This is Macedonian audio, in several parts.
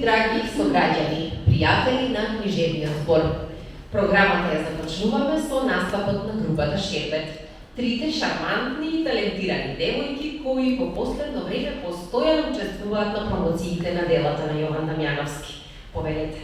драги сограѓани, пријатели на книжевниот збор. Програмата ја започнуваме со настапот на групата Шербет. Трите шармантни и талентирани девојки кои во последно време постојано учествуваат на промоциите на делата на Јован Дамјановски. Повелете.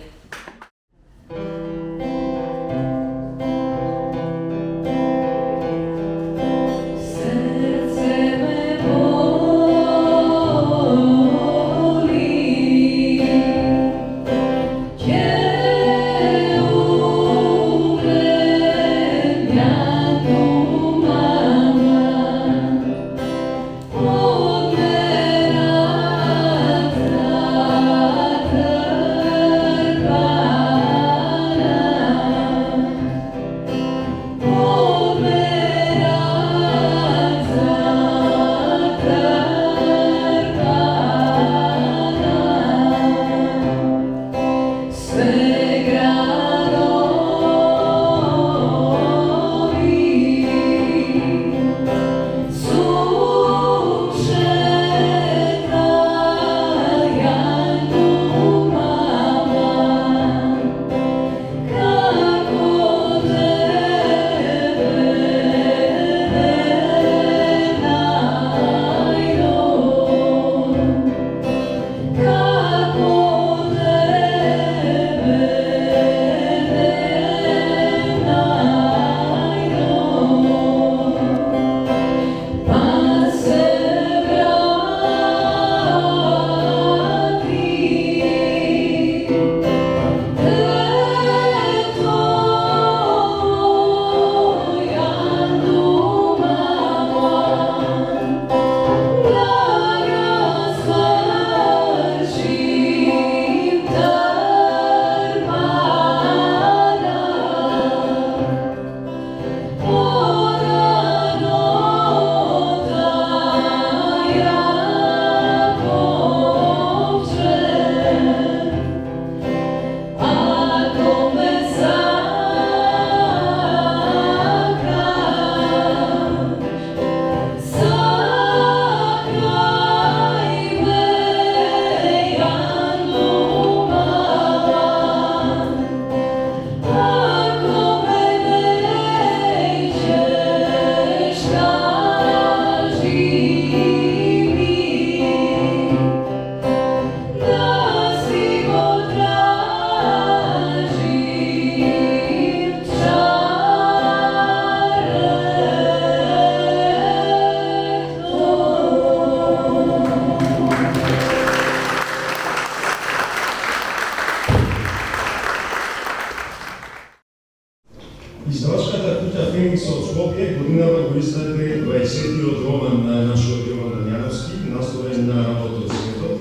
Издавачката куќа Феникс од Скопје годинава го издаде 20-тиот роман на нашиот Јован Дамјановски, насловен на работа од светот.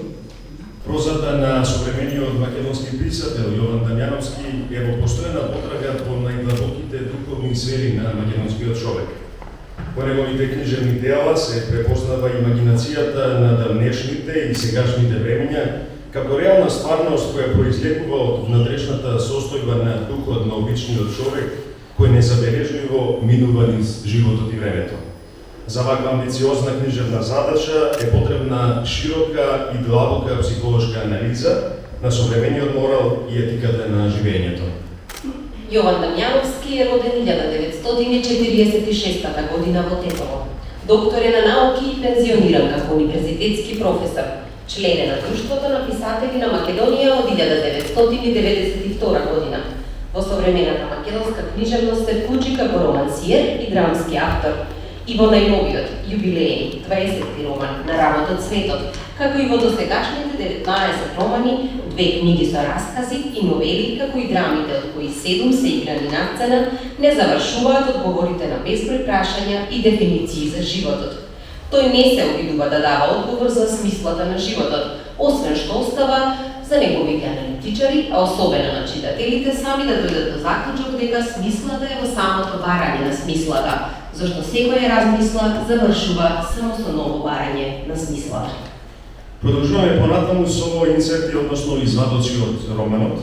Прозата на современиот македонски писател Јован Дамјановски е во постојана потрага по најдлабоките духовни сфери на македонскиот човек. По неговите книжевни дела се препознава имагинацијата на давнешните и сегашните времења, како реална стварност која произлегува од внатрешната состојба на духот на обичниот човек, кој незабележливо минува низ животот и времето. За ваква амбициозна книжевна задача е потребна широка и длабока психолошка анализа на современиот морал и етиката на живењето. Јован Дамјановски е роден 1946 година во Тетово. Доктор е на науки и пензиониран како универзитетски професор. Член е на Друштвото на писатели на Македонија од 1992 година. Во современата македонска книжевност се вклучи како романсиер и драмски автор. И во најновиот, јубилеен, 20-ти роман на работот Светот, како и во досегашните 19 романи, 2 книги со раскази и новели, како и драмите, од кои 7 се играни на сцена, не завршуваат одговорите на безброј прашања и дефиниции за животот. Тој не се обидува да дава одговор за смислата на животот, освен што остава за неговите аналитичари, а особено на читателите сами да дојдат до заклучок дека смислата е во самото барање на смислата, зашто секоја размисла завршува само со ново барање на смислата. Продолжуваме понатаму со инсерти, односно извадоци од романот.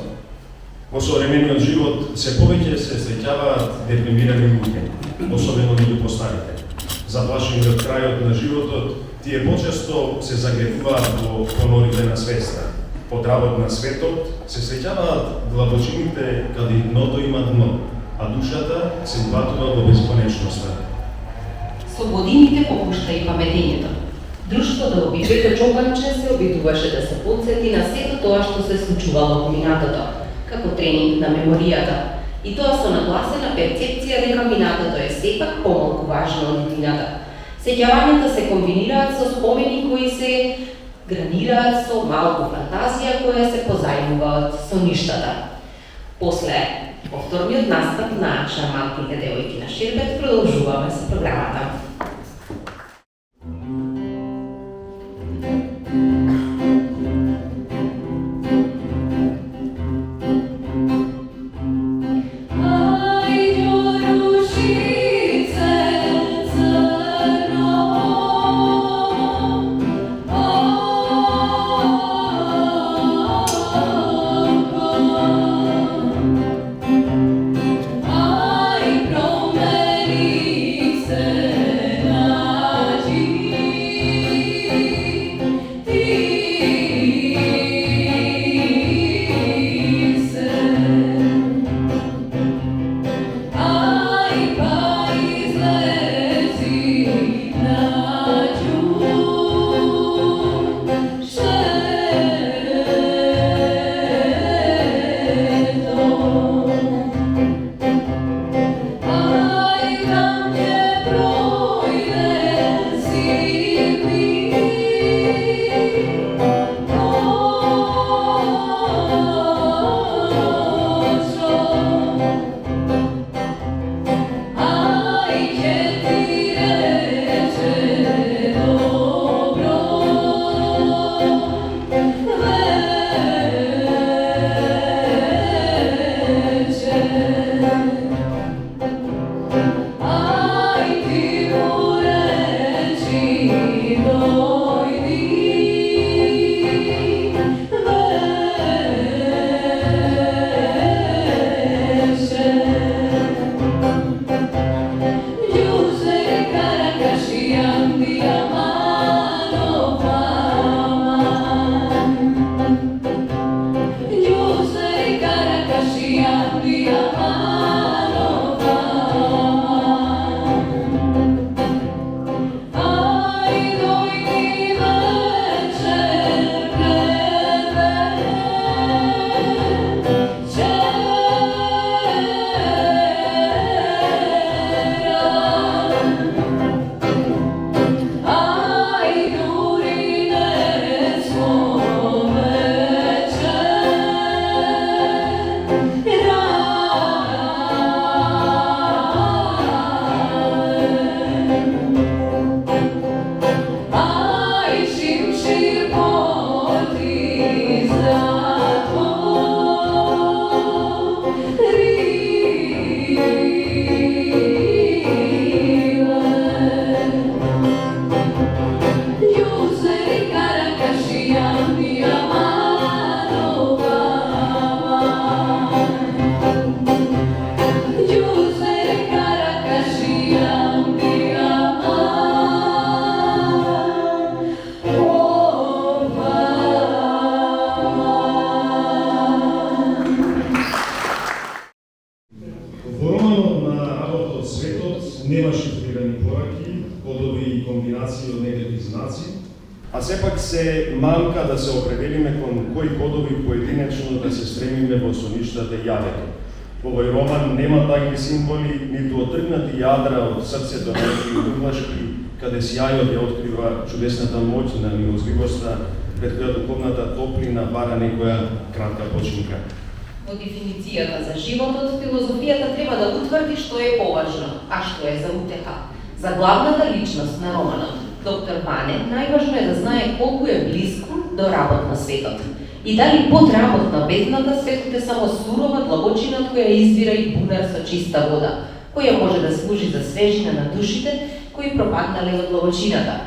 Во современиот живот се повеќе се среќаваат депримирани луѓе, особено меѓу постарите. Заплашени од крајот на животот, тие почесто се загревуваат во понорите на свеста. под работ на светот, се среќаваат длабочините каде дното има дно, а душата се патува во бесконечноста. Со годините попушта и паметењето. Друштвото во Бичето Чопанче се обидуваше да се потсети на сето тоа што се случувало во минатото, како тренинг на меморијата, и тоа со нагласена перцепција дека минатото е сепак помалку важно од иднината. Сеќавањата се комбинираат со спомени кои се гранираат со малку фантазија која се позајмува од соништата. После повторниот настап на шармантните девојки на Шербет продолжуваме со програмата. немаше избирани пораки, кодови и комбинации од некакви знаци, а сепак се манка да се определиме кон кои кодови поединечно да се стремиме во соништата јадето. Во овој роман нема такви символи, ниту отргнати јадра од срцето на некои углашки, каде сјајот ја открива чудесната моќ на милостивоста, пред која духовната топлина бара некоја кратка починка. Во дефиницијата за животот, филозофијата треба да утврди што е поважно, а што е за утеха. За главната личност на романот, доктор Ване, најважно е да знае колку е близко до работ на светот. И дали под работ на бездната светот е само сурова длабочина која извира и бунар со чиста вода, која може да служи за свежина на душите кои пропаднале од длабочината.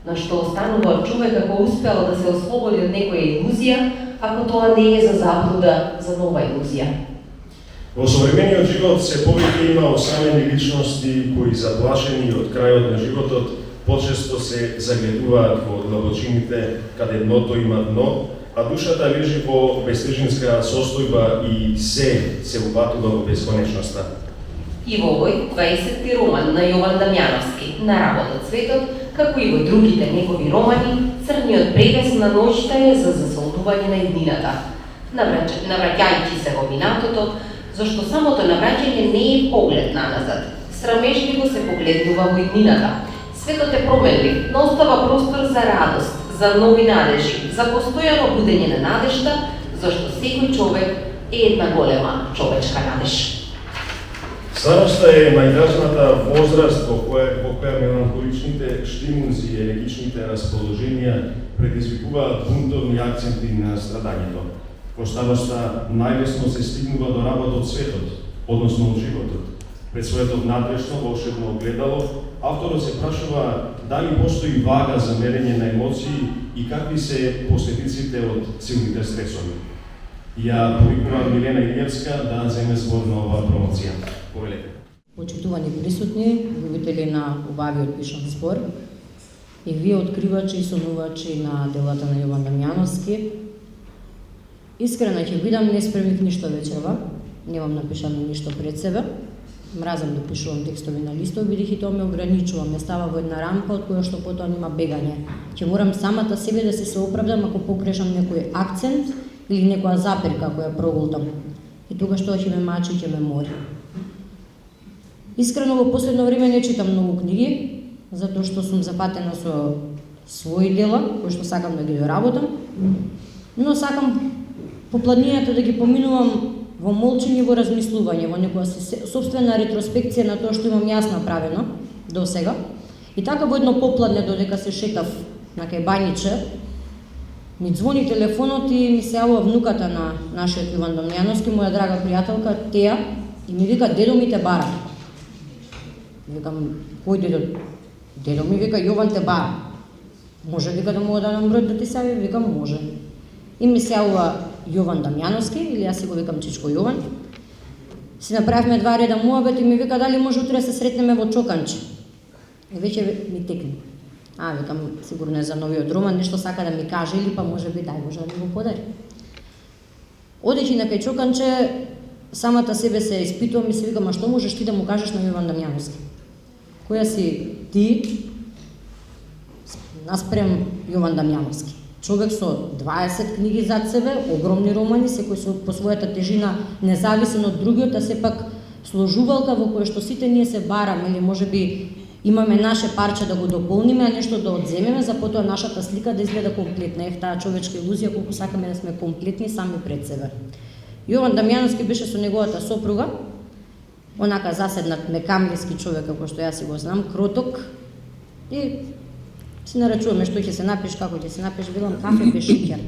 На што останува од човека кој успеал да се ослободи од некоја илузија, ако тоа не е за заблуда, за нова илузија. Во современиот живот се повеќе има осамени личности кои заплашени од крајот на животот почесто се загледуваат во длабочините каде дното има дно а душата лежи во бестежинска состојба и се упатува во бесконечноста. И во овој 20-ти роман на Јован Дамјановски, на работот Светот, како и во другите негови романи, црниот превес на ноќта е за засолнување на иднината, навраќајќи се во минатото, зашто самото навраќање не е поглед наназад. Срамежливо се погледнува во иднината. Светот е променлив, но остава простор за радост, за нови надежи, за постојано будење на надежта, зашто секој човек е една голема човечка надеж. Староста е најдажната возраст во која меланхоличните штимунзи и елегичните расположенија предизвикуваат бунтовни акценти на страдањето. Во староста најлесно се стигнува до работот Светот, односно од животот. Пред своето надвешно волшебно огледало, авторот се прашува дали постои вага за мерење на емоции и какви се последиците од силните стресови. Ја повикувам Милена Илиевска да земе збор на оваа промоција. Повелете. Почитувани присутни, љубители на убавиот пишан збор, и вие откривачи и сонувачи на делата на Јован Дамјановски, искрено ќе бидам, не спремив ништо вечерва, немам напишано ништо пред себе, мразам да пишувам текстови на листови, бидејќи тоа ме ограничува, ме става во една рамка од која што потоа нема бегање. Ќе морам самата себе да се оправдам ако погрешам некој акцент или некоја заперка која проголтам. И тогаш тоа ќе ме мачи и ќе ме мори. Искрено во последно време не читам многу книги, затоа што сум запатена со своји дела, кои што сакам да ги доработам, но сакам по планината да ги поминувам во молчење, во размислување, во некоја собствена ретроспекција на тоа што имам јас направено до сега. И така во едно попладне, додека се шетав на кај Бањиче, ми звони телефонот и ми се јавува внуката на нашиот Јован Дамјановски, моја драга пријателка Теја, и ми вика: "Дедо ми те бара." Викам: "Кој дедо?" "Дедо ми вика Јован те бара." "Може вика да му дадам број да ти се јави?" Викам: "Може." И ми се јавува Јован Дамјановски, или јас си го викам Чичко Јован. Си направивме 2 реда муабет и ми вика дали може утре да се сретнеме во Чоканче. И веќе ми текне. Викам, сигурно е за новиот роман, нешто сака да ми каже или па може би дај Боже да ми го подари. Одејќи на кај Чоканче, самата себе се испитувам и се викам: "А што можеш ти да му кажеш на Јован Дамјановски? Која си ти наспрем Јован Дамјановски? Човек со 20 книги зад себе, огромни романи, секој со по својата тежина независен од другиот, а сепак сложувалка во која што сите ние се бараме или можеби имаме наше парче да го дополниме, а нешто да одземеме, за потоа нашата слика да изгледа комплетна. Таа човечка илузија колку сакаме да сме комплетни сами пред себе. Јован Дамјановски беше со неговата сопруга, онака заседнат мекамлиски човек, како што јас си го знам, кроток, и си нарачуваме што ќе се напиш, како ќе се напиш, велам кафе без шеќер.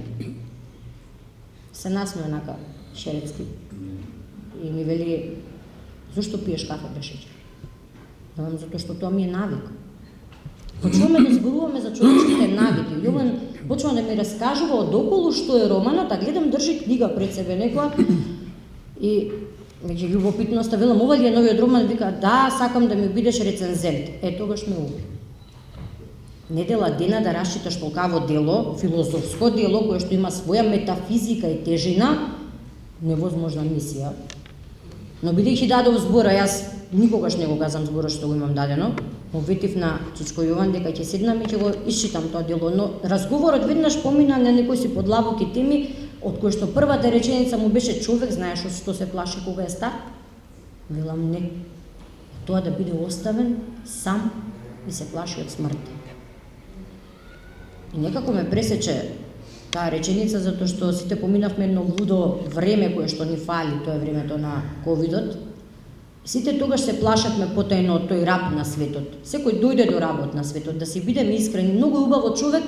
Се насме онака шерецки. И ми вели: "Зошто пиеш кафе без шеќер?" Велам: "Затоа што тоа ми е навик." Почнуваме да зборуваме за човечките навики. Јован почна да ми раскажува од околу што е романот, а гледам држи книга пред себе некоја и меѓу љубопитноста велам: "Ова ли е новиот роман?" Вика: "Да, сакам да ми бидеш рецензент." Тогаш ме уби. Недела дена да расчиташ толкаво дело, филозофско дело, кое што има своја метафизика и тежина, невозможна мисија. Но бидејќи дадов збора, јас никогаш не го газам зборот што го имам дадено, му ветив на Чичко Јован дека ќе седнам и ќе го исчитам тоа дело, но разговорот веднаш помина на некои си подлабоки теми, од кои што првата реченица му беше: "Човек знаеш што се плаши кога е стар?" Велам: "Не. Тоа да биде оставен сам и се плаши од смрт." И некако ме пресече таа реченица, затоа што сите поминавме едно лудо време кое што ни фали, тоа е времето на ковидот. Сите тогаш се плашевме потајно од тој раб на светот. Секој дојде до работ на светот, да си бидеме искрени. Многу е убаво човек,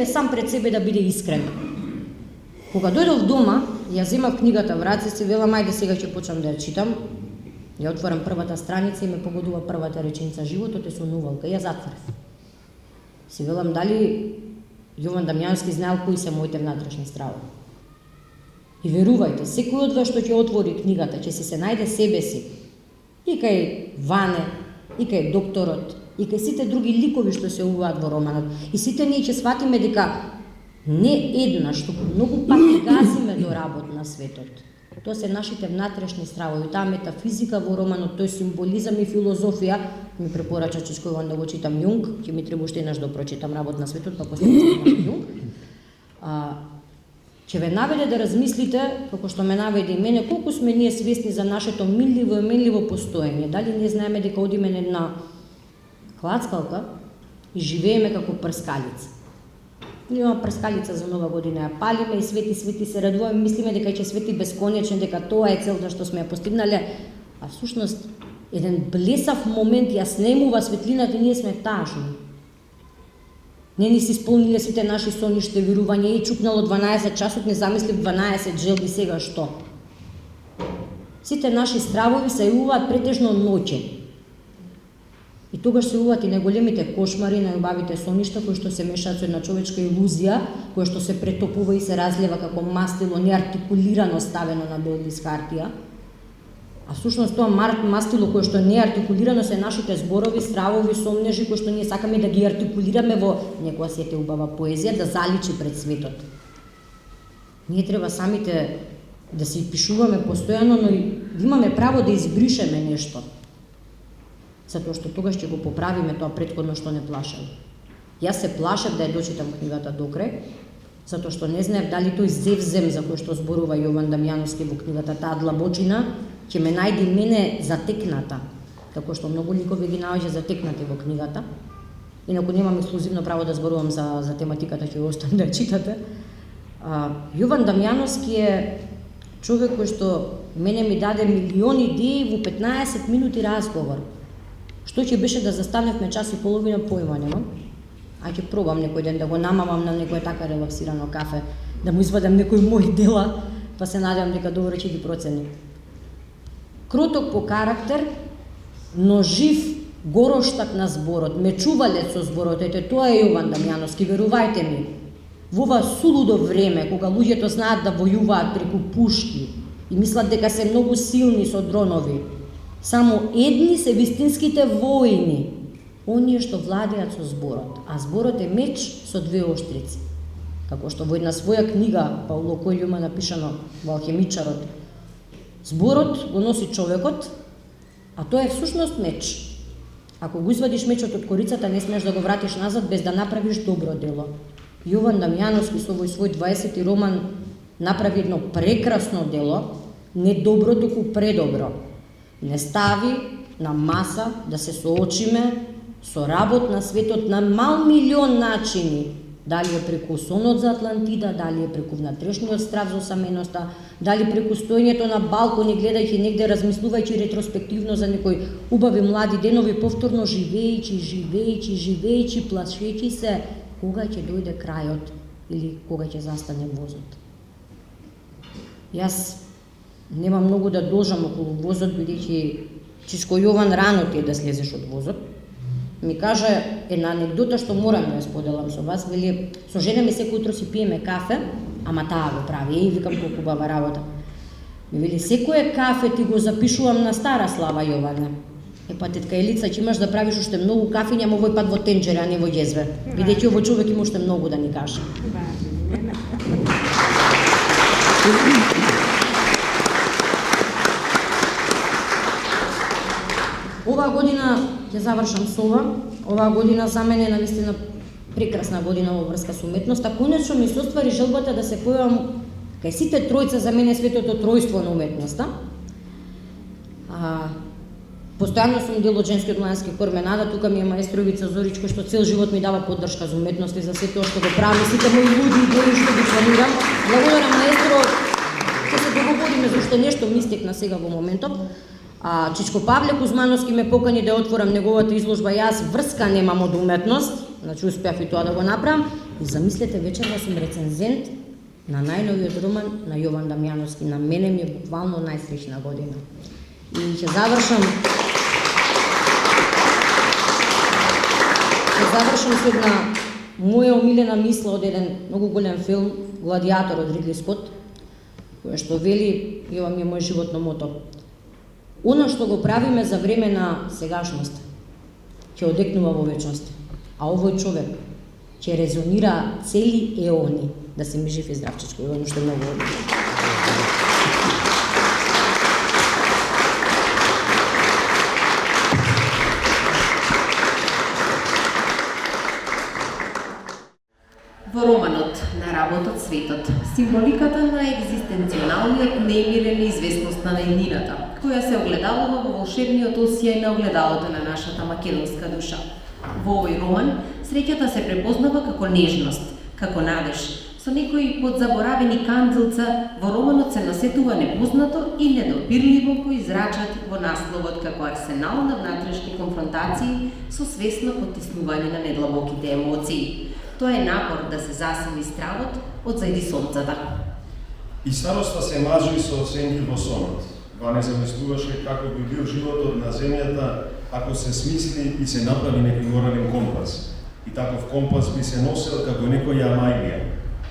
сам пред себе да биде искрен. Кога дојдов дома, ја земав книгата в раце, си велам: "Ајде сега ќе почнам да ја читам." Ја отворам првата страница и ме погодува првата реченица: "Животот е сонувалка." Ја затворив. Си велам: дали Јован Дамјановски знаел кои се моите внатрешни страви. И верувајте, секој од вас што ќе отвори книгата, ќе се најде себе си. И кај Ване, и кај докторот, и кај сите други ликови што се уваат во романот. И сите ние ќе сватиме дека не еднаш, туку многу пати газиме до работ на светот. Тоа се нашите внатрешни стравови, таа метафизика во романот, тој символизам и филозофија, ми препорача Чичко Јован да го читам Јунг, ќе ми треба уште еднаш да прочитам Работ на светот, па после Јунг. Ќе ве наведе да размислите, како што ме наведе и мене, колку сме ние свесни за нашето минливо и менливо постоење. Дали не знаеме дека одиме на една клацкалка и живееме како прскалица. Има прскалица за нова година, ја палиме и свети се радуваме, мислиме дека ќе свети бесконечно, дека тоа е целта што сме ја постигнале, а всушност еден блесав момент ја снемува светлината и ние сме тажни. Не ни се исполниле сите наши сониште верувања и чукнало 12 часот, не замислив 12 желби, сега што? Сите наши стравови се јавуваат претежно ноќе. И тогаш се јавуваат и најголемите кошмари, најубавите соништа, кои што се мешаат со една човечка илузија, која што се претопува и се разлива како мастило неартикулирано ставено на бел лист хартија. А всушност тоа мастило кое што не е артикулирано се нашите зборови, стравови, сомнежи кои што ние сакаме да ги артикулираме во некоја сете убава поезија, да заличи пред светот. Ние треба самите да се пишуваме постојано, но и да имаме право да избришеме нешто. Затоа што тогаш ќе го поправиме тоа претходно што не плашам. Јас се плашев да ја дочитам книгата до крај, затоа што не знаев дали тој зевзем за кој што зборува Јован Дамјановски во книгата, таа длабочина, ќе ме најде мене затекната, како што многу ликови ги наоѓа затекнати во книгата. Инаку немам ексклузивно право да зборувам за тематиката, ќе го оставам да читате. Јован Дамјановски е човек кој што мене ми даде милиони идеи во 15 минути разговор. Што ќе беше да застаневме час и половина, појма немам. А ќе пробам некој ден да го намамам на некој така релаксирано кафе, да му извадам некои мои дела, па се надевам дека добро ќе ги процени. Кроток по карактер, но жив гороштак на зборот, мечувалец со зборот, ете тоа е Јован Дамјановски, верувајте ми. Во ова сулудо време, кога луѓето знаат да војуваат преку пушки и мислат дека се многу силни со дронови, само едни се вистинските војни, оние што владеат со зборот, а зборот е меч со двеоштрици. Како што во една своја книга Пауло Коелјо има напишано во Алхемичарот, зборот го носи човекот, а тоа е всушност меч. Ако го извадиш мечот од корицата, не смееш да го вратиш назад без да направиш добро дело. Јован Дамјановски со овој свој 20 роман направи едно прекрасно дело, не добро, туку предобро. Не стави на маса да се соочиме со работ на светот на мал милион начини, дали е преку сонот за Атлантида, дали е преку внатрешниот страв за саменоста, дали преку стоењето на балкони, гледајќи негде, размислувајќи ретроспективно за некои убави млади денови, повторно живејќи, плашејќи се кога ќе дојде крајот или кога ќе застане возот. Јас нема многу да должам околу возот, бидејќи Чичко Јован рано ти е да слезеш од возот. Ми кажа една анекдота што морам да ја споделам со вас, вели, со жена ми секој утро си пиеме кафе, ама таа го прави, и викам колку баба работа. Ми вели, секое кафе ти го запишувам на стара слава, Јоване. Па тетка Елица, ќе имаш да правиш уште многу кафиња, ама овој пат во тенџере, а не во џезве. Бидејќи овој човек има уште многу да ни каже. Оваа година ќе завршам со ова. Оваа година за мене е навистина прекрасна година во врска со уметноста. Конечно ми се оствари желбата да се појавам кај сите тројца, за мене светото тројство на уметноста. Постојано сум дел од женскиот младински хор Менада, тука ми е маестро Ивица Зоричко што цел живот ми дава поддршка за уметност и за сето тоа што го прави, сите мои луѓе и идеи што ги планирам. Благодарам маестро, ќе се договориме за уште нешто ми истекна сега во моментот. Чичко Павле Кузмановски ме покани да отворам неговата изложба, јас врска немам од уметност, значи успеав и тоа да го направам. И замислете, вечерва сум рецензент на најновиот роман на Јован Дамјановски. На мене ми е буквално најсреќна година. И ќе завршам со една моја омилена мисла од еден многу голем филм, Гладиатор од Ридли Скот, која што вели, и ова ми е мој животно мото: оно што го правиме за време на сегашност ќе одекнува во вечност. А овој човек ќе резонира цели еони. Да се ми жив и здравчичко, ево што е многу одливо. Во романот на работот Светот, символиката на екзистенционалниот немир е неизвестноста на иднината, која се огледалува во волшебниот осјај на огледалото на нашата македонска душа. Во овој роман, среќата се препознава како нежност, како надеж. Со некои подзаборавени канделца, во романот се насетува непознато и недопирливо кој израчат во насловот како арсенал на внатрешни конфронтации со свесно потиснување на недлабоките емоции. Тоа е напор да се засили стравот од зајди сонцата. И староста се мажи со сенки во сонот. Ва не замислуваше како би бил животот на земјата ако се смисли и се направи некој морален компас. И таков компас би се носел како некоја мајлија.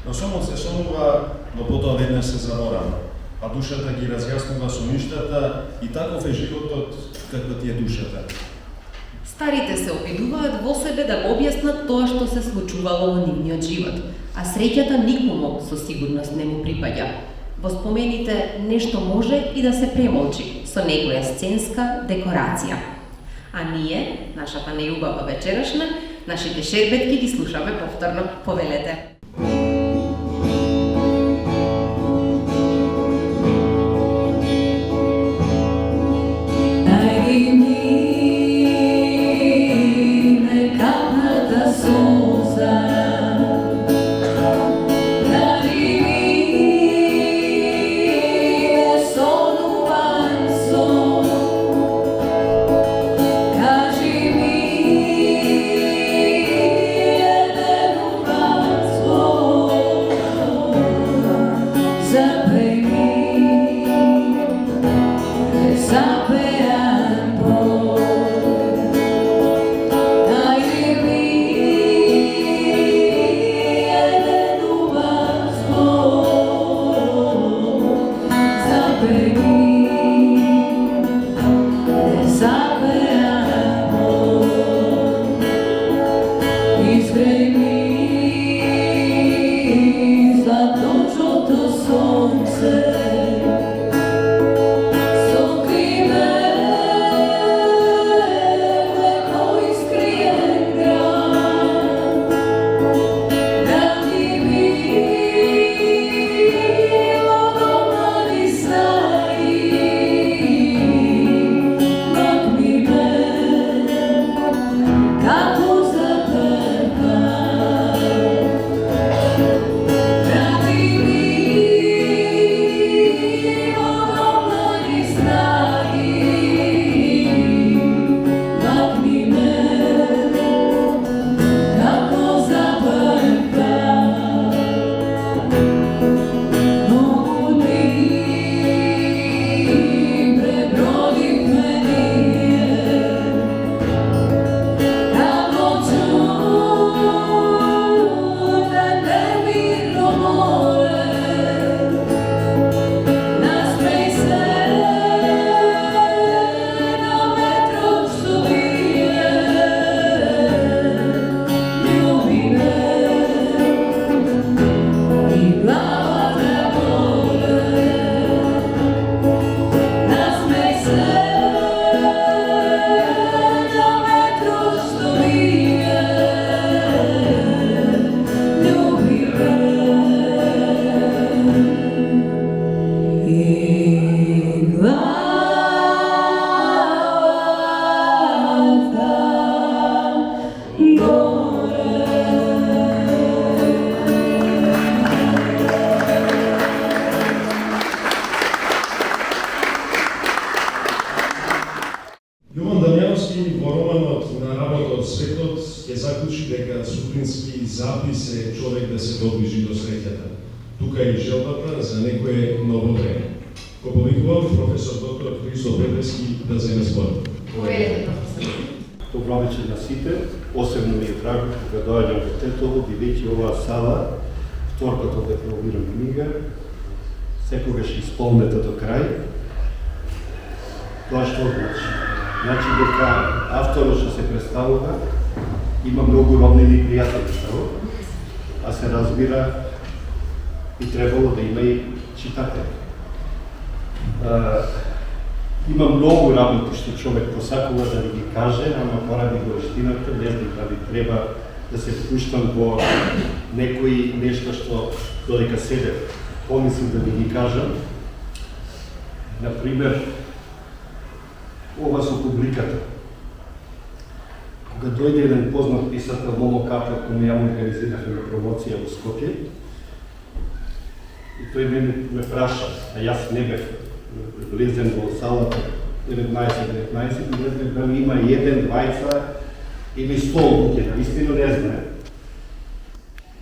Но сонот се сонува, но потоа веднаш се заборава. А душата ги разјаснува со ништата и таков е животот како ти е душата. Старите се обидуваат во себе да го објаснат тоа што се случувало во нивниот живот, а среќата никому со сигурност не му припаѓа. Во спомените нешто може и да се премолчи со некоја сценска декорација. А ние, нашата неубава вечерашна, нашите шербетки ги слушаме повторно. Повелете. запис е човек да се доближи до среќата. Тука е желбата за некое ново време. Го повикувам професор доктор Христо Петревски да земе зборот. Повелете, професор. Добро вечер на сите. Осебно ми е драго кога доаѓам во Тетово, бидејќи оваа сала, вторката дипломирана книга, секогаш исполнета до крај. Тоа што значи? Значи дека авторот што се представува има многу роднини пријателства, а се разбира и требало да има и читатели. Има многу работи што човек посакува да ви ги каже, ама поради горештината не знам дали треба да се впуштам во некои нешто што додека седе помислам да ви ги кажам. Например, ова со публиката. Кога дојде еден познат писател Момо Капел, кој ја организирахме на промоција во Скопје, и тој ме праша, а јас не бев влезен во салата 19-19 и не знам дали има 1, 2 или 100 луѓе, наистина не знае.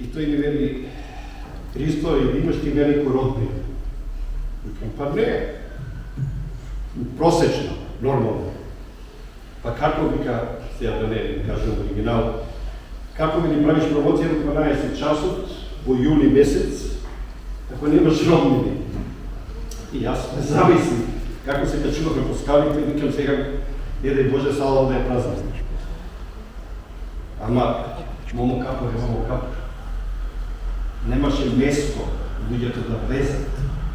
И тој ми вели, Христо, или имаш ти велико родбина? Викам, па не, просечно, нормално. Па како вика, сега да не кажем оригинал, како ми правиш промоција во 12 часот во јули месец, ако немаш роднини? И јас не зависим како се качуваме по скалите, викам сега, не дај Боже сала да ја празна. Ама, Момо Капел е Момо Капел. Немаше место луѓето да влезат.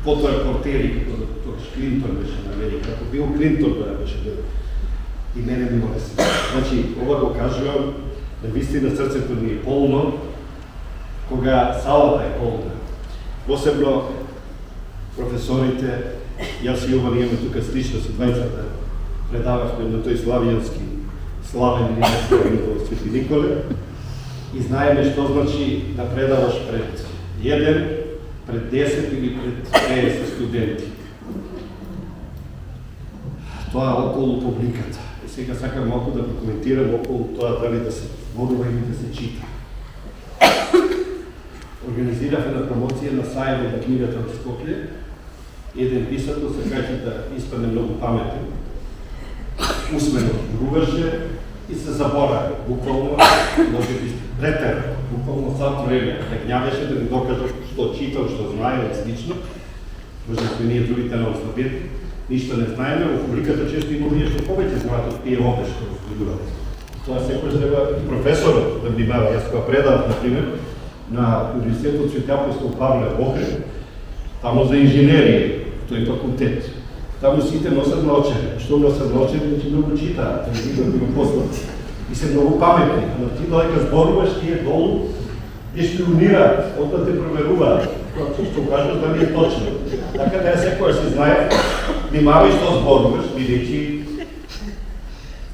Потоа репортери, тогаш Клинтон беше на Америка, ако бил Клинтон да беше бил. И мене ми моле се. Значи, ова го кажувам, да вистина срцето ми е полно, кога салата е полна. Посебно професорите, јас и Јован имаме тука слично со двајцата, предававме на тој славен универзитет во Свети Николе и знаеме што значи да предаваш пред 1, пред 10 или пред 50 студенти. Тоа околу публиката. И сега сакам малку да прокоментирам околу тоа дали да се зборува или да се чита. Организиравме на промоција на сајмот на книгата во Скопје. Еден писател се каже да испадне многу паметен. Усмено зборуваше и се заборави. Буквално, може би претера. Буквално сат време. Да гнявеше да ни докаже што читал, што знае и слично. Може да ние другите на ослабет. Ништо не знаеме, во публиката често има луѓе што повеќе знаат од тие овде што разборуваат. Тоа секојаш треба и професорот да внимава. Јас кога предавав, например, на Универзитетот Свети Апостол Павле Охрид, таму за инженерија, тој факултет. Таму сите носат научени. Што носат научени, значи многу читаат, да го познати. И се многу паметни. Но ти додека зборуваш, тие долу ги шпионираат, оттам те проверуваат. Што кажеш дали е точно. Така да секој се знае, внимавај што зборуваш, бидејќи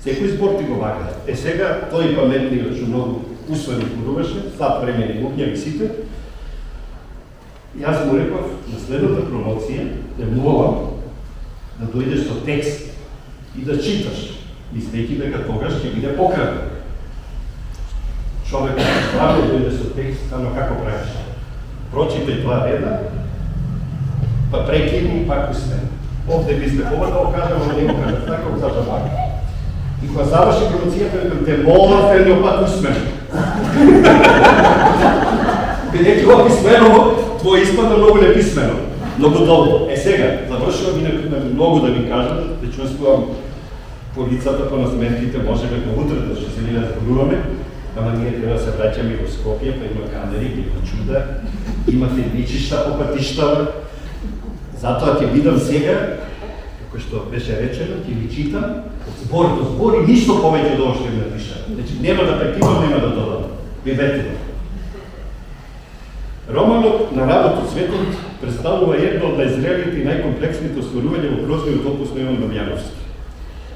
секој збор ти го вака. Сега тој паметниот што многу усвоено зборуваше, сад времени луѓе сите. Јас му реков на следната промоција те молам да дојдеш со текст и да читаш, мислејќи дека тогаш ќе биде покраден. Човекот правил дојде со текст, ама како правиш? Прочитај два реда, па прекини и пак усвен. Овде би сте ова да го кажам, ама не го кажам, така го кажам вака. И кога заврши промоцијата, те молам, ферниот пак усмен. Бидејќи ова писмено, твој испадна многу неписмено, многу долго. Сега, завршувам и многу да ви кажам, да чувствувам по лицата, по насметките, можеме до утре да ще се ни разборуваме, ама ние треба да се враќаме во Скопје, па има камери, има чуда, има филмичишта по патиштава. Затоа ќе видам сега, како што беше речено, ќе ви читам од збор до збор и ништо повеќе од ова што ми напишам. Значи, нема да прекинам, нема да додам. Видете. Романот на Работот Светот представува едно од најзрелите и најкомплексните остварувања во прозниот опус на Иван Дамјановски.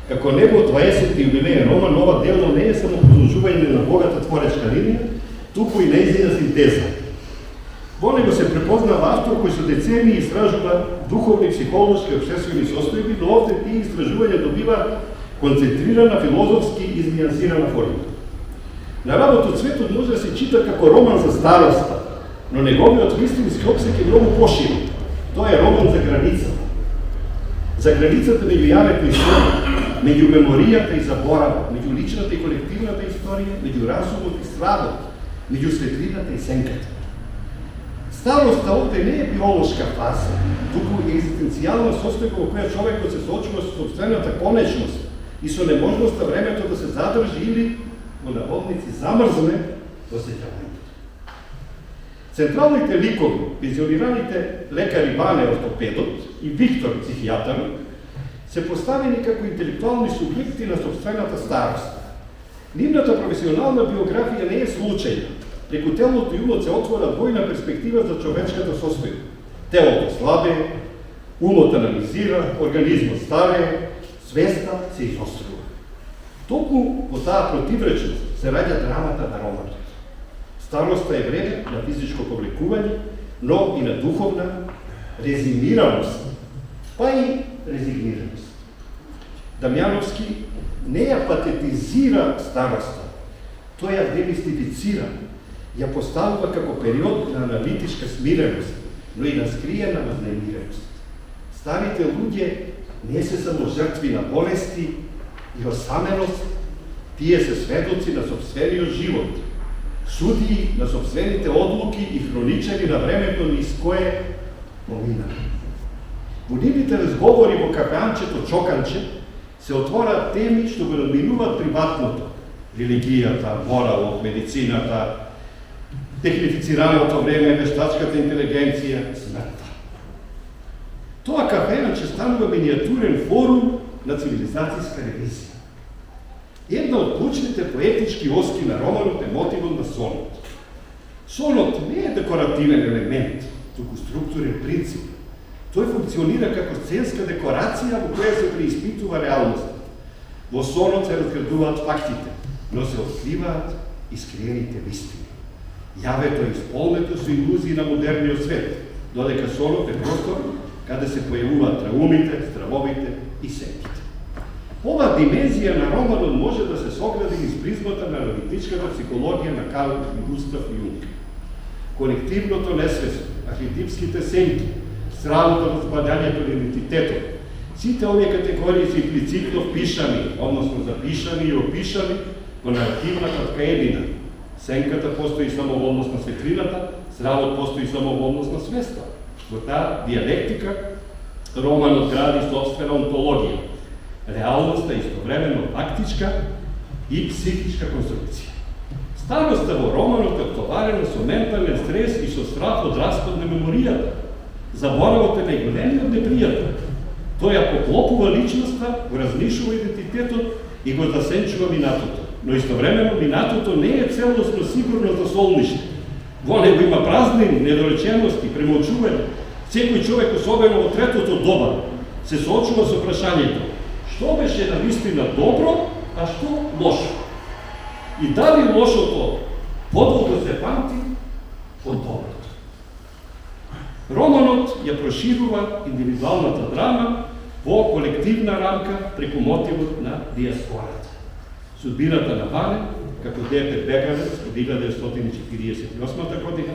Како негов 20-ти юбилеен роман, ова дело не е само продолжување на богата творечка линија, туку и нејзина синтеза. Во него се препознава автор кој со децении истражува духовни, психолошки и обсесивни состојби, но овде тие истражувања добива концентрирана, филозофски и изнијансирана форма. На Работот Светот може да се чита како роман за староста, но неговиот вистински опсек е многу поширок. Тоа е роман за границата. За границата меѓу јавето и словото, меѓу меморијата и заборавот, меѓу личната и колективната историја, меѓу разумот и стравот, меѓу светлината и сенката. Староста овде не е биолошка фаза, туку екзистенцијална состојба во која човекот се соочува со собствената конечност и со неможноста времето да се задржи или во наводници замрзне осеќавањето. Централните ликови, пензионираните лекари Бане ортопедот и Виктор психијатарот, се поставени како интелектуални субјекти на собствената старост. Нивната професионална биографија не е случајна. Преку телото и умот се отвора двојна перспектива за човечката состојба. Телото слабе, умот анализира, организмот старе, свеста се изострува. Токму во таа противречност се раѓа драмата на романот. Староста е време на физичко повлекување, но и на духовна резимираност, па и резигнираност. Дамјановски не ја патетизира староста, тој ја демистифицира, ја поставува како период на аналитичка смиреност, но и на скриена вознемиреност. Старите луѓе не се само жртви на болести и осаменост, тие се сведоци на собствениот живот, судии на собствените одлуки и хроничари на времето низ кое помина. Во нивните разговори во кафеанчето Чоканче се отвораат теми што го надминуваат приватното, религијата, моралот, медицината, технифицираното време, вештачката интелигенција, смртта. Тоа кафеанче станува миниатурен форум на цивилизацијска ревизија. Една од клучните поетички оски на романот е мотивот на сонот. Сонот не е декоративен елемент, туку структурен принцип. Тој функционира како сценска декорација во која се преиспитува реалноста. Во сонот се разградуваат фактите, но се откриваат искрените вистини. Јавето е исполнето со илузии на модерниот свет, додека сонот е простор каде се појавуваат траумите, стравовите и сетите. Оваа димензија на романот може да се согледа низ призмата на аналитичката психологија на Карл Густав Јунг. Колективното несвесно, архетипските сенки, стравото на спаѓањето на идентитетот, сите овие категории се имплицитно впишани, односно запишани и опишани во наративната ткаенина. Сенката постои само во однос на светлината, стравот постои само во однос на свеста. Во таа диалектика романот гради собствена онтологија. Реалноста истовремено фактичка и психичка конструкција. Староста во романот е товарена со ментален стрес и со страх од распад на меморијата. Заборавот е најголемиот непријател. Тој ја поклопува личноста, го разнишува идентитетот и го засенчува минатото. Но истовремено минатото не е целосно сигурно за солниште. Во него има празнини, недоречености, премолчување. Секој човек, особено во третото доба, се соочува со прашањето: што беше навистина добро, а што лошо? И дали лошото подолго се памти од доброто? Романот ја проширува индивидуалната драма во колективна рамка преку мотивот на диаспората. Судбината на Бане, како дете бегалец од 1948 година,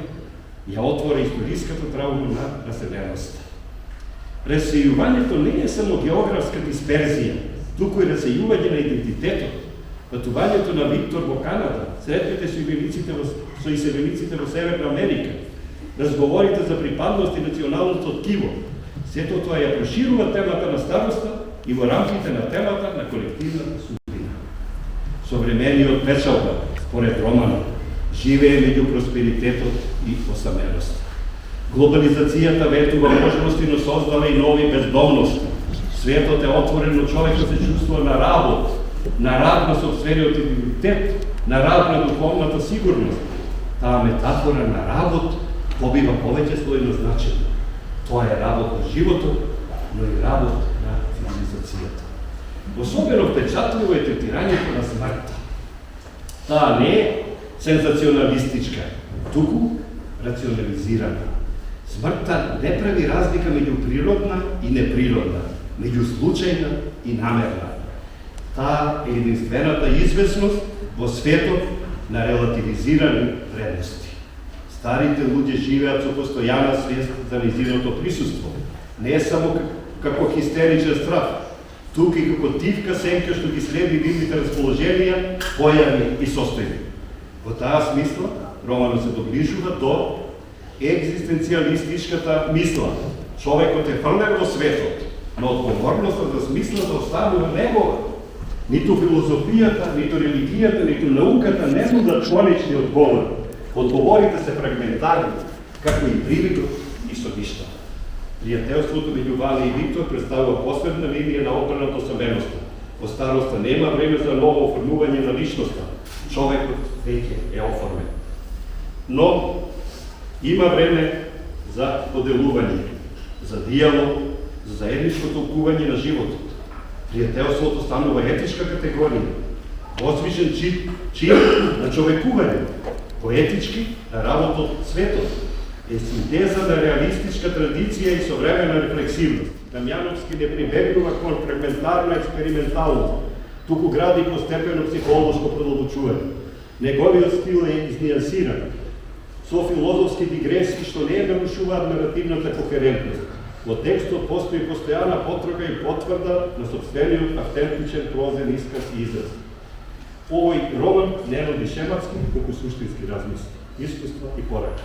ја отвора историската траума на раселеноста. Расејувањето не е само географска дисперзија, туку и расејување на идентитетот. Патувањето на Виктор во Канада, сретбите со иселениците во Северна Америка, разговорите за припадност и националното ткиво, сето тоа ја проширува темата на староста и во рамките на темата на колективната судбина. Современиот печалба, според романот, живее меѓу просперитетот и осаменоста. Глобализацијата ветува можности, но создава и нови бездомности. Светот е отворен, но човекот се чувствува на работ на собствениот идентитет, на рад на духовната сигурност. Таа метафора на работ добива повеќе својно значење. Тоа е работ на животот, но и работ на цивилизацијата. Особено впечатливо е третирањето на смртта. Таа не е сензационалистичка, туку рационализирана. Смртта не прави разлика меѓу природна и неприродна, меѓу случајна и намерна. Таа е единствената известност во светот на релативизирани вредности. Старите луѓе живеат со постојана свест за нејзиното присуство, не само како хистеричен страх, туку и како тивка сенка што ги следи нивните расположенија, појави и состојби. Во таа смисла, романот се доближува до екзистенцијалистичката мисла. Човекот е фрлен во светот, но одговорноста за смисла да останува негова. Ниту филозофијата, ниту религијата, ниту науката не нудат конечни одговори. Одговорите се фрагментарни, како и привидот и собишта. Пријателството меѓу Ваня и Виктор представува последна линија на одбрана до саменоста. Во староста нема време за ново оформување на личноста. Човекот веќе е оформен. Но има време за поделување, за дијалог, за заедничко толкување на животот. Пријателството станува етичка категорија, возвишен чин на човекување, поетички на работот светот, е синтеза на реалистичка традиција и современа рефлексивност. Дамјановски не прибегнува кон фрагментарна експерименталност, туку гради постепено психолошко продолбочување. Неговиот стил е изнијансиран, со филозофски дигресии што не нарушуваат наративната кохерентност. Во текстот постои постојана потрага и потврда на сопствениот автентичен прозен исказ и израз. Овој роман не нуди шематски, туку суштински размисли, искуства и порака.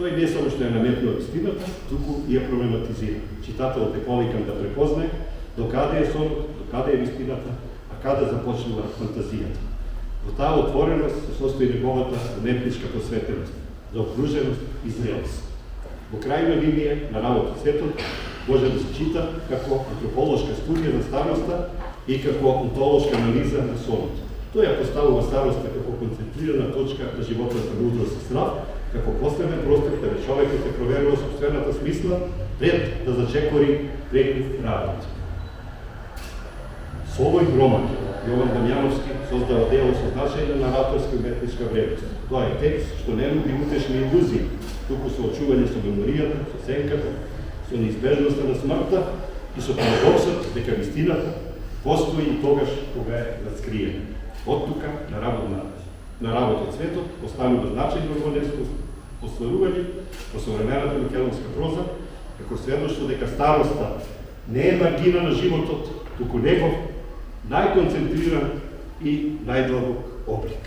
Тој не само што е наметнал истината, туку и ја проблематизира. Читателот е повикан да препознае докаде е сонот, докаде е вистината, а каде започнува фантазијата. Во таа отвореност се состои неговата уметничка посветеност, заокруженост и зрелост. Во крајна линија на работот светот може да се чита како антрополошка студија на староста и како онтолошка анализа на сонот. Тој ја поставува староста како концентрирана точка на животната мудрост и страв, како последен простор каде човекот е проверува собствената смисла пред да зачекори преку работ. Со овој роман Јован Дамјановски создава дело со значајна нараторска и уметничка вредност. Тоа е текст што не нуди утешни илузии, туку со очување со меморијата, со сенката, со неизбежноста на смртта и со парадоксот дека вистината постои и тогаш кога е раскриена. Оттука на работот светот останува значајно вредност остварување во современата македонска проза, како сведоштво дека староста не е маргина на животот, туку негов најконцентриран и најдлабок облик.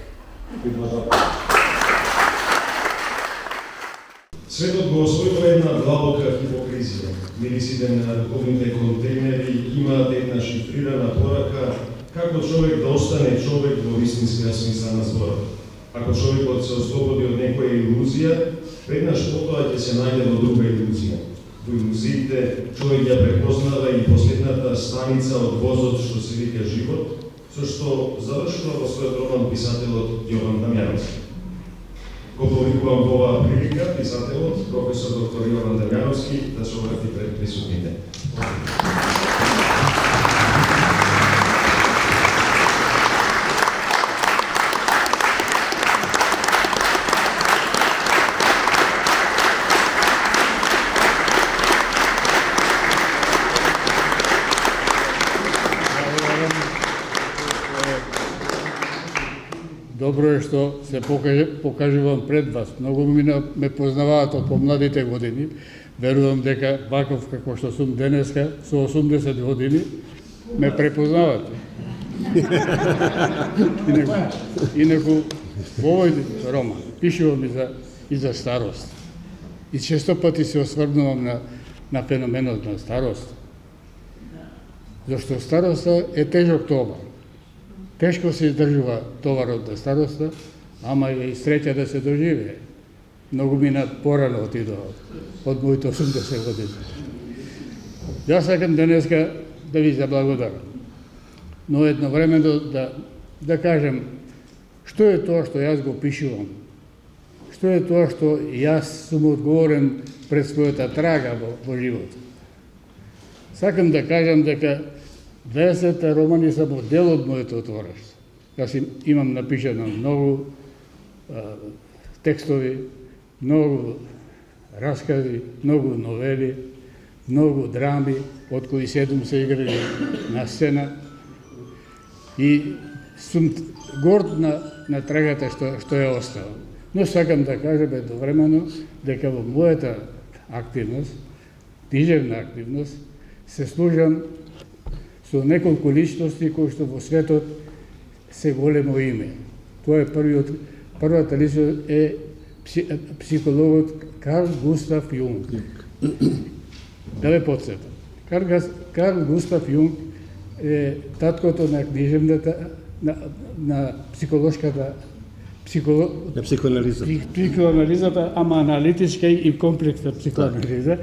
Светот го освојува една длабока хипокризија. Мирисите на духовните контейнери имаат една шифрирана порака како човек да остане човек во вистинскиот смисла на зборот. Ако човекот се ослободи од некоја илузија, веднаш потоа ќе се најде во друга илузија. Во илузиите човек ја препознава и последната станица од возот што се вика живот, со што завршува во својот роман писателот Јован Дамјановски. Го повикувам во оваа прилика писателот, професор доктор Јован Дамјановски, да се обрати пред присутните. Добро е што се покажувам пред вас. Многу ме познаваат од помладите години. Верувам дека ваков како што сум денеска, со 80 години, ме препознавате. Инаку во овој роман пишувам и за старост. И често пати се осврнувам на феноменот на старост. Зашто староста е тежок товар. Тешко се издржува товарот на староста, ама е и среќа да се доживее. Многу мина порано отидоа од моите 80 години. Јас сакам денеска да ви заблагодарам, но едновремено да кажем што е тоа што јас го пишувам, што е тоа што јас сум одговорен пред својата трага во животот. Сакам да кажам дека 20 романи са дел од моето отвораштво. Јас имам напишано многу текстови, многу раскази, многу новели, многу драми, од кои 7 се играли на сцена. И сум горд на трагата што ја оставам. Но сакам да кажам едновремено дека во мојата активност, книжевна активност, се служам со неколку личности кои што во светот се големо име. Тоа е првата личност е психологот Карл Густав Јунг. Да ве подсетам. Карл Густав Јунг е таткото на книжевната, на психолошката, На психоанализата. Психоанализата, ама аналитичка и комплексна психоанализа.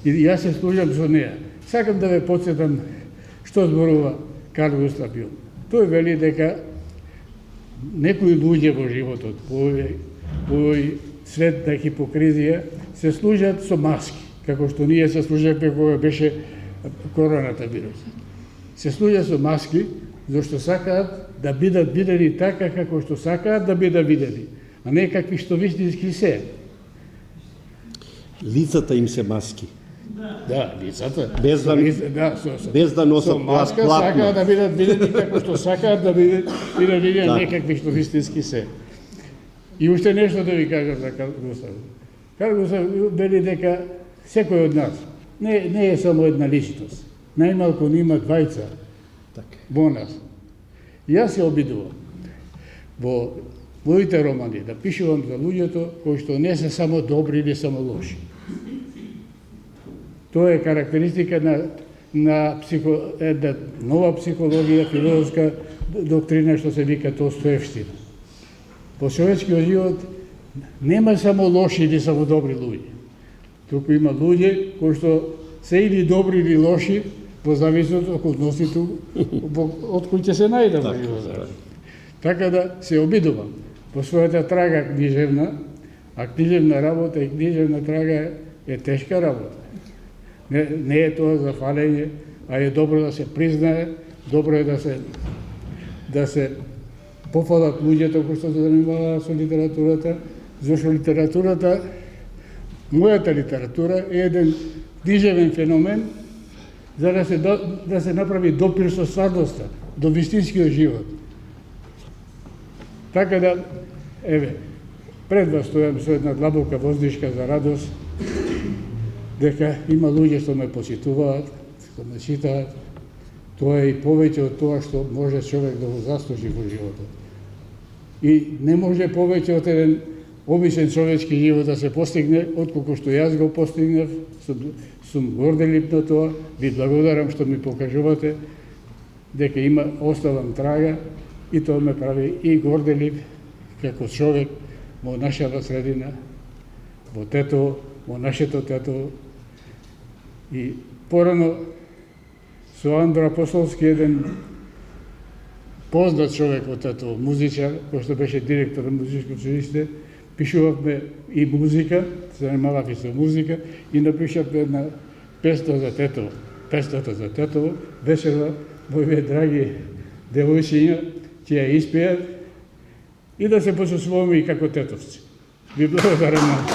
И јас се служам со неа. Сакам да ве подсетам што зборува Карл Густав Јунг. Тој вели дека некои луѓе во животот, во овој свет на хипокризија, се служат со маски, како што ние се служевме кога беше короната вирус. Се служат со маски, зашто сакаат да бидат видени така како што сакаат да бидат видени, а не какви што вистински се. Лицата им се маски. Да, лицата. Без да без да носат со маска платно. сакаат да бидат видени како што сакаат да бидат видени, Да. не какви што вистински се. И уште нешто да ви кажам за Карл Густав. Карл Густав вели дека секој од нас не е само една личност. Најмалку има двајца Така. во нас. Јас се обидувам во моите романи да пишувам за луѓето кои што не се само добри или само лоши. Тоа е карактеристика на една нова психологија, филозофска доктрина што се вика Толстоевштина. Во човечкиот живот нема само лоши или само добри луѓе. Туку има луѓе кои што се или добри или лоши, во зависност од односите од кои ќе се најдат во животот. Така да се обидувам по својата трага книжевна, а книжевна работа и книжевна трага е тешка работа. Не е тоа за фалење, а е добро да се признае, добро е да се пофалат луѓето кои што се занимаваат со литературата, зашто литературата, мојата литература е еден книжевен феномен за да се направи допир со стварноста, до вистинскиот живот. Така да, еве, пред вас стојам со една длабока воздишка за радост, дека има луѓе што ме посетуваат, што ме читаат. Тоа е и повеќе од тоа што може човек да го заслужи во животот. И не може повеќе од еден обичен човечки живот да се постигне, отколку што јас го постигнав. Сум горделив на тоа, ви благодарам што ми покажувате дека оставам трага и тоа ме прави и горделив како човек во нашата средина, во Тетово, во нашето Тетово. И порано со Андро Апостолски, еден познат човек во Тетово, музичар, кој што беше директор на музичко училиште, пишувавме и музика, се занимавав и со музика, и напишавме една песна за Тетово. Песната за Тетово, вечерва, мои драги девојчиња, ќе ја испеат и да се почувствуваме и како тетовци. Ви благодарам.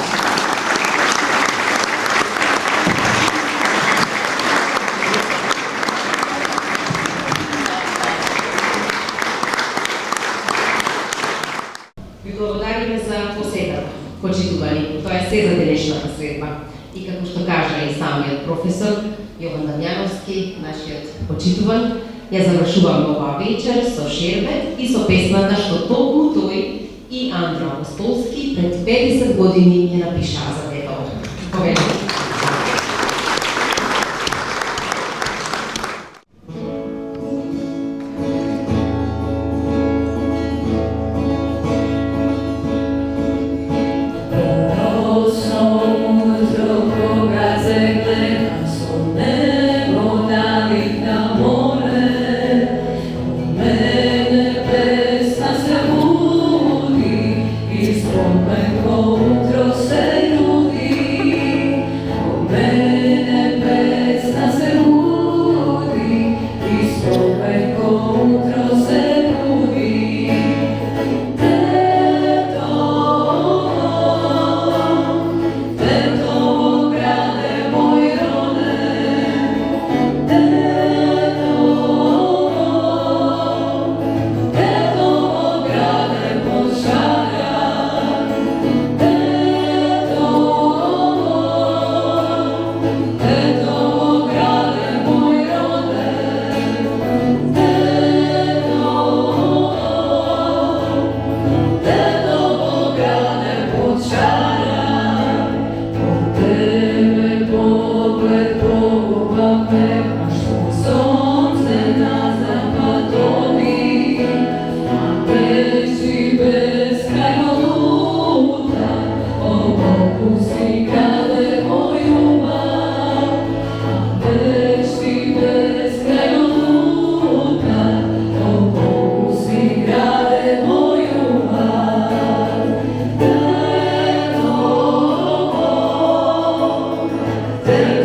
Ви благодариме за посетата, почитувани. Тоа е се за денешната средба. И како што кажа и самиот професор Јован Дамјановски, нашиот почитуван, ја завршуваме оваа вечер со шербет и со песната што токму тој и Андро Апостолски пред 50 години ја напишаа за Тетово. Повелете. Utro se ljudi Thank